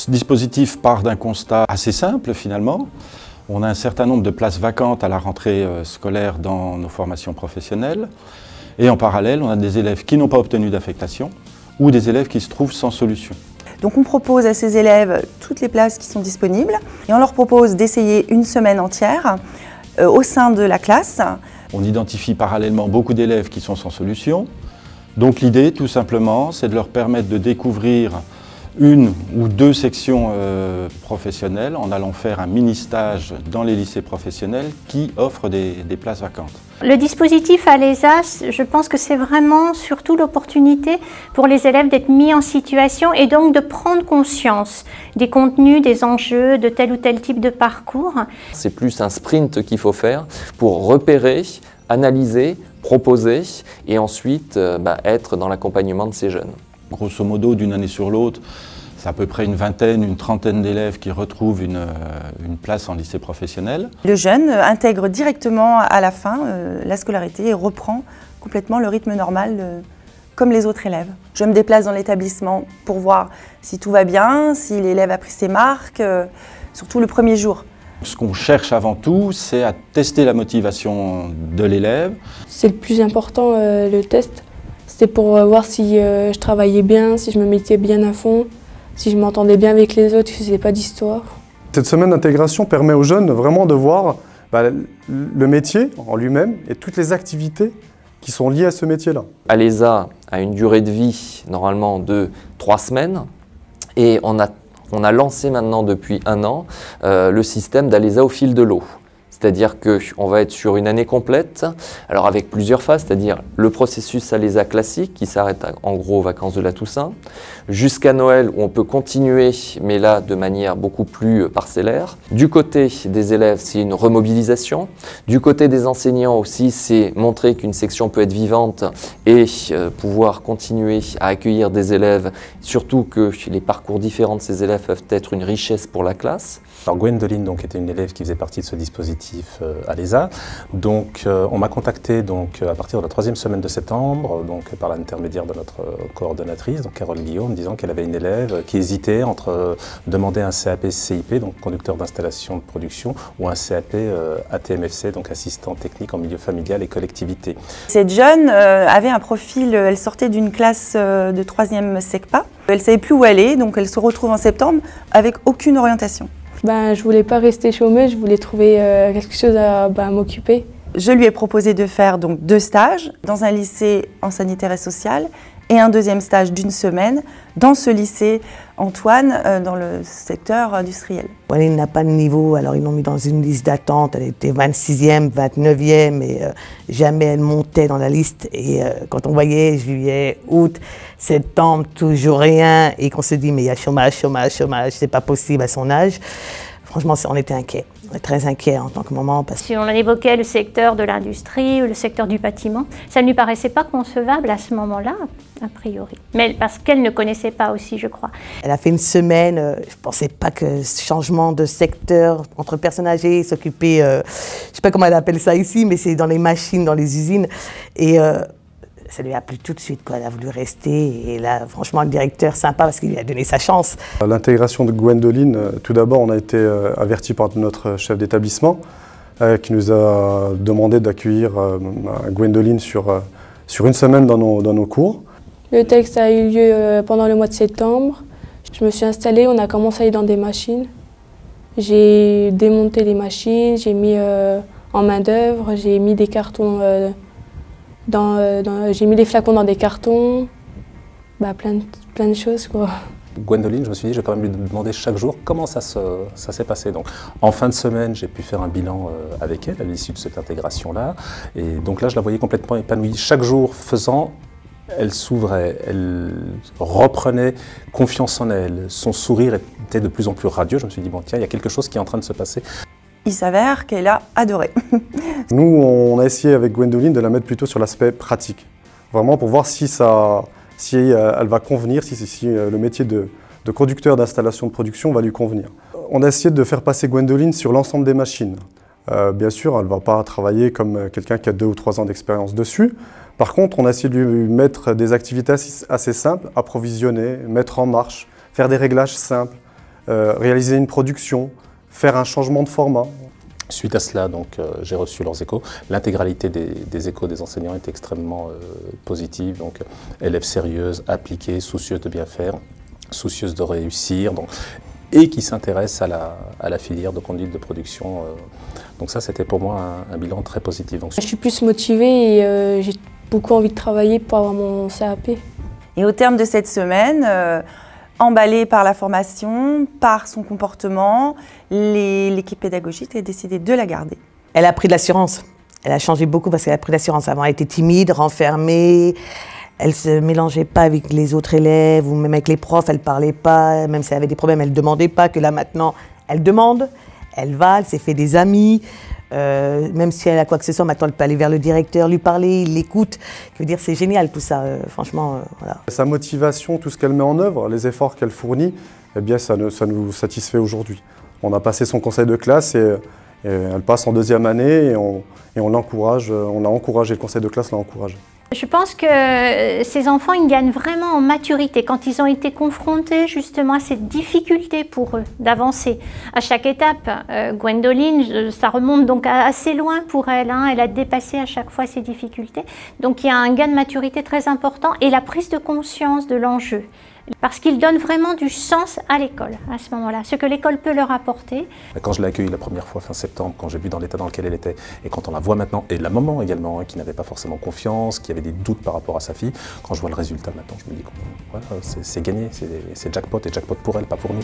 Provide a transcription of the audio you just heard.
Ce dispositif part d'un constat assez simple finalement. On a un certain nombre de places vacantes à la rentrée scolaire dans nos formations professionnelles. Et en parallèle, on a des élèves qui n'ont pas obtenu d'affectation ou des élèves qui se trouvent sans solution. Donc on propose à ces élèves toutes les places qui sont disponibles et on leur propose d'essayer une semaine entière au sein de la classe. On identifie parallèlement beaucoup d'élèves qui sont sans solution. Donc l'idée, tout simplement, c'est de leur permettre de découvrir une ou deux sections professionnelles en allant faire un mini-stage dans les lycées professionnels qui offrent des places vacantes. Le dispositif ALESA, je pense que c'est vraiment surtout l'opportunité pour les élèves d'être mis en situation et donc de prendre conscience des contenus, des enjeux de tel ou tel type de parcours. C'est plus un sprint qu'il faut faire pour repérer, analyser, proposer et ensuite être dans l'accompagnement de ces jeunes. Grosso modo, d'une année sur l'autre, c'est à peu près une vingtaine, une trentaine d'élèves qui retrouvent une place en lycée professionnel. Le jeune intègre directement à la fin la scolarité et reprend complètement le rythme normal comme les autres élèves. Je me déplace dans l'établissement pour voir si tout va bien, si l'élève a pris ses marques, surtout le premier jour. Ce qu'on cherche avant tout, c'est à tester la motivation de l'élève. C'est le plus important, le test. C'était pour voir si je travaillais bien, si je me mettais bien à fond, si je m'entendais bien avec les autres, que je ne faisais pas d'histoire. Cette semaine d'intégration permet aux jeunes vraiment de voir le métier en lui-même et toutes les activités qui sont liées à ce métier-là. ALESA a une durée de vie normalement de 3 semaines et on a lancé maintenant depuis 1 an le système d'ALESA au fil de l'eau. C'est-à-dire qu'on va être sur une année complète, alors avec plusieurs phases, c'est-à-dire le processus ALESA classique qui s'arrête en gros aux vacances de la Toussaint, jusqu'à Noël où on peut continuer, mais là de manière beaucoup plus parcellaire. Du côté des élèves, c'est une remobilisation. Du côté des enseignants aussi, c'est montrer qu'une section peut être vivante et pouvoir continuer à accueillir des élèves, surtout que les parcours différents de ces élèves peuvent être une richesse pour la classe. Alors Gwendoline était une élève qui faisait partie de ce dispositif ALESA. Donc on m'a contacté à partir de la 3e semaine de septembre, par l'intermédiaire de notre coordonnatrice, Carole Guillaume, disant qu'elle avait une élève qui hésitait entre demander un CAP CIP, donc conducteur d'installation de production, ou un CAP ATMFC, donc assistant technique en milieu familial et collectivité. Cette jeune avait un profil, elle sortait d'une classe de 3e SECPA. Elle ne savait plus où aller, donc elle se retrouve en septembre avec aucune orientation. Je voulais pas rester chômeuse, je voulais trouver quelque chose à m'occuper. Je lui ai proposé de faire donc 2 stages dans un lycée en sanitaire et social et un 2e stage d'1 semaine dans ce lycée Antoine dans le secteur industriel. Elle n'a pas de niveau, alors ils l'ont mis dans une liste d'attente, elle était 26e, 29e et jamais elle montait dans la liste. Et quand on voyait juillet, août, septembre, toujours rien et qu'on se dit mais il y a chômage, chômage, chômage, c'est pas possible à son âge. Franchement, on était inquiets, on est très inquiets en tant que maman. Si on évoquait le secteur de l'industrie ou le secteur du bâtiment, ça ne lui paraissait pas concevable à ce moment-là, a priori. Mais parce qu'elle ne connaissait pas aussi, je crois. Elle a fait une semaine, je ne pensais pas que ce changement de secteur entre personnes âgées, s'occuper, je ne sais pas comment elle appelle ça ici, mais c'est dans les machines, dans les usines. Et ça lui a plu tout de suite, quoi. Elle a voulu rester et là, franchement, le directeur, sympa parce qu'il lui a donné sa chance. L'intégration de Gwendoline, tout d'abord, on a été avertis par notre chef d'établissement qui nous a demandé d'accueillir Gwendoline sur une semaine dans nos cours. Le texte a eu lieu pendant le mois de septembre. Je me suis installée, on a commencé à aller dans des machines. J'ai démonté les machines, j'ai mis en main d'œuvre, j'ai mis des cartons j'ai mis les flacons dans des cartons, plein de choses, quoi. Gwendoline, je me suis dit, je vais quand même lui demander chaque jour comment ça s'est passé. Donc, en fin de semaine, j'ai pu faire un bilan avec elle à l'issue de cette intégration-là. Et donc là, je la voyais complètement épanouie. Chaque jour faisant, elle s'ouvrait, elle reprenait confiance en elle. Son sourire était de plus en plus radieux. Je me suis dit, bon tiens, il y a quelque chose qui est en train de se passer. Il s'avère qu'elle a adoré. Nous, on a essayé avec Gwendoline de la mettre plutôt sur l'aspect pratique. Vraiment pour voir si elle va convenir, si le métier de conducteur d'installation de production va lui convenir. On a essayé de faire passer Gwendoline sur l'ensemble des machines. Bien sûr, elle ne va pas travailler comme quelqu'un qui a 2 ou 3 ans d'expérience dessus. Par contre, on a essayé de lui mettre des activités assez simples, approvisionner, mettre en marche, faire des réglages simples. réaliser une production, faire un changement de format. Suite à cela, j'ai reçu leurs échos. L'intégralité des échos des enseignants est extrêmement positive. Donc, élèves sérieuses, appliquées, soucieuses de bien faire, soucieuses de réussir, et qui s'intéressent à la filière de conduite de production. Donc ça, c'était pour moi un bilan très positif. Donc, je suis plus motivée et j'ai beaucoup envie de travailler pour avoir mon CAP. Et au terme de cette semaine, emballée par la formation, par son comportement, l'équipe pédagogique a décidé de la garder. Elle a pris de l'assurance. Elle a changé beaucoup parce qu'elle a pris de l'assurance. Avant, elle était timide, renfermée. Elle ne se mélangeait pas avec les autres élèves ou même avec les profs. Elle ne parlait pas. Même si elle avait des problèmes, elle ne demandait pas. Que là, maintenant, elle demande. Elle va, elle s'est fait des amis. Même si elle a quoi que ce soit, maintenant elle peut aller vers le directeur, lui parler, il l'écoute. Je veux dire, c'est génial tout ça, franchement. Voilà. Sa motivation, tout ce qu'elle met en œuvre, les efforts qu'elle fournit, eh bien, ça nous satisfait aujourd'hui. On a passé son conseil de classe et elle passe en 2e année et on l'encourage. On l'a encouragé, le conseil de classe l'a encouragé. Je pense que ces enfants, ils gagnent vraiment en maturité quand ils ont été confrontés justement à cette difficulté pour eux d'avancer à chaque étape. Gwendoline, ça remonte donc assez loin pour elle, hein. Elle a dépassé à chaque fois ces difficultés. Donc il y a un gain de maturité très important et la prise de conscience de l'enjeu. Parce qu'ils donnent vraiment du sens à l'école à ce moment-là, ce que l'école peut leur apporter. Quand je l'ai accueillie la première fois fin septembre, quand j'ai vu dans l'état dans lequel elle était, et quand on la voit maintenant, et la maman également, hein, qui n'avait pas forcément confiance, qui avait des doutes par rapport à sa fille, quand je vois le résultat maintenant, je me dis, voilà, c'est gagné, c'est jackpot, et jackpot pour elle, pas pour nous.